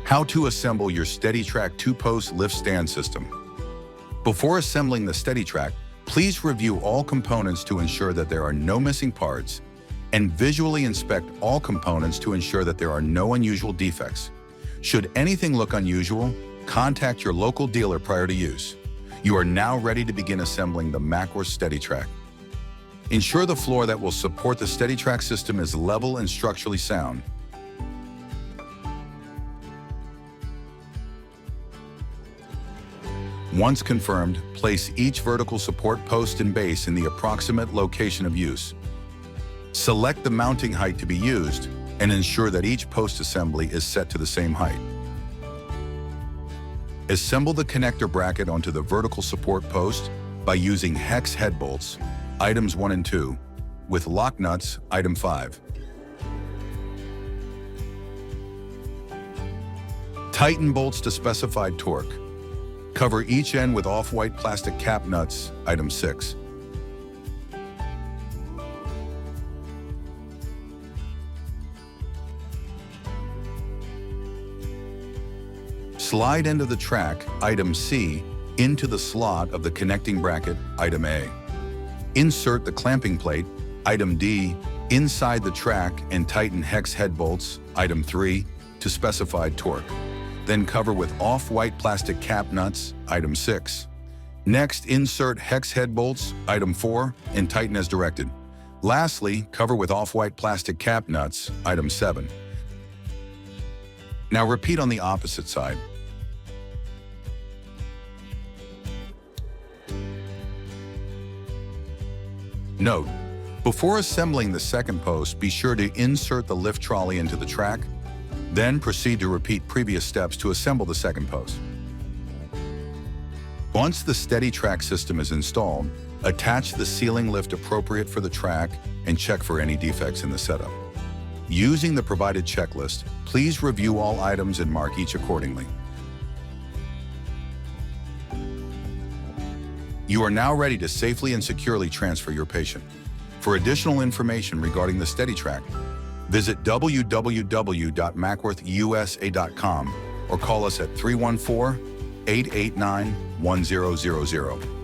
How to assemble your SteadyTrack 2-post lift stand system. Before assembling the SteadyTrack, please review all components to ensure that there are no missing parts, and visually inspect all components to ensure that there are no unusual defects. Should anything look unusual, contact your local dealer prior to use. You are now ready to begin assembling the Mackworth SteadyTrack. Ensure the floor that will support the SteadyTrack system is level and structurally sound. Once confirmed, place each vertical support post and base in the approximate location of use. Select the mounting height to be used and ensure that each post assembly is set to the same height. Assemble the connector bracket onto the vertical support post by using hex head bolts, items 1 and 2, with lock nuts, item 5. Tighten bolts to specified torque. Cover each end with off-white plastic cap nuts, item 6. Slide end of the track, item C, into the slot of the connecting bracket, item A. Insert the clamping plate, item D, inside the track and tighten hex head bolts, item 3, to specified torque. Then cover with off-white plastic cap nuts, item 6. Next, insert hex head bolts, item 4, and tighten as directed. Lastly, cover with off-white plastic cap nuts, item 7. Now repeat on the opposite side. Note: before assembling the second post, be sure to insert the lift trolley into the track, then proceed to repeat previous steps to assemble the second post. Once the SteadyTrack system is installed, attach the ceiling lift appropriate for the track and check for any defects in the setup. Using the provided checklist, please review all items and mark each accordingly. You are now ready to safely and securely transfer your patient. For additional information regarding the SteadyTrack, visit www.MackworthUSA.com or call us at 314-889-1000.